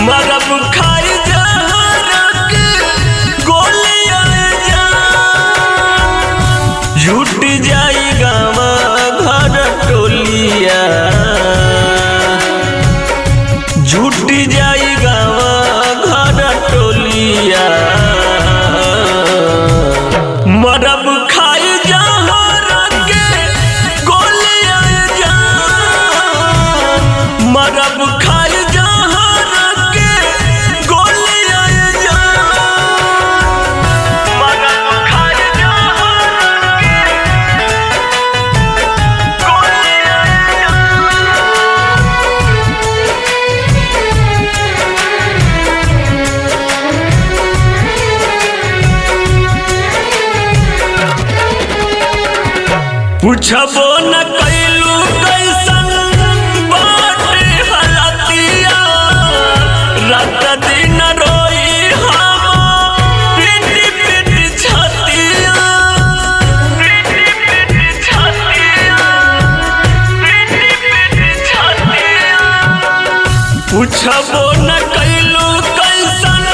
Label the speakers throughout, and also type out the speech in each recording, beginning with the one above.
Speaker 1: मरब खाई जहर के गोलियां जान झूठ जाई गावा घर टोलिया झूठ जाई गावा घर टोलिया मरब खाई जहर के गोलियां जान मरब खाई जहर के गोलियां जान मरब खाई जहर के गोलियां पूछबो न कैलू कैसन बाटे हलतिया रात दिन रोई हम पीटी पीटी छतिया पीटी पीटी छतिया पीटी पीटी छतिया पूछबो न कैलू कैसन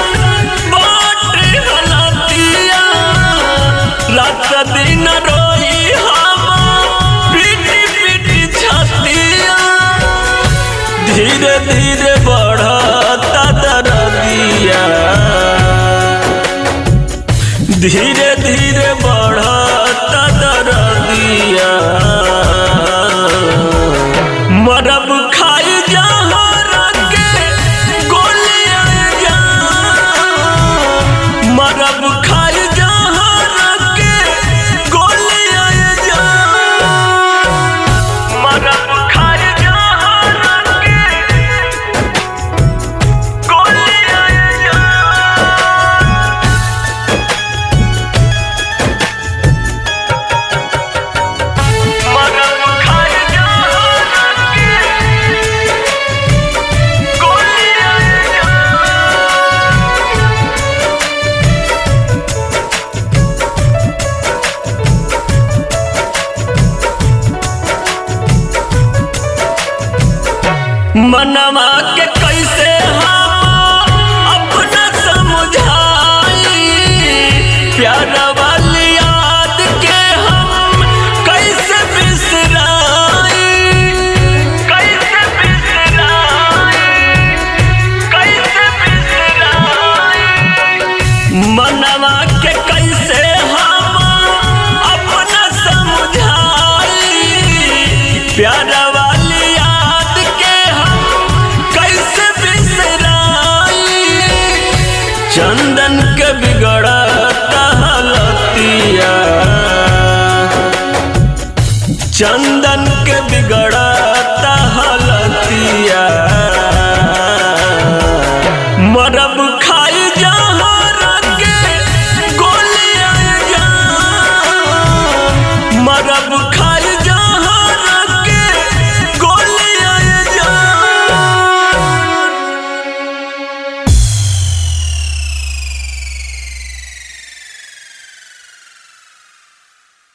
Speaker 1: बाटे हलतिया रात दिन रोई धीरे धीरे बढ़ता दर्दिया धीरे धीरे बढ़ता दर्दिया मरब खाई जहर के गोलियां जान मरब खाई जहर के गोलियां जान मरब खाई मनवा के कैसे हम अपना समझाई प्यार वाली याद के हम कैसे बिसराई कैसे बिसराई कैसे बिसराई मनवा के कैसे हम अपना समझाई प्यार चंदन के बिगड़ता हालतिया चंदन के बिगड़ा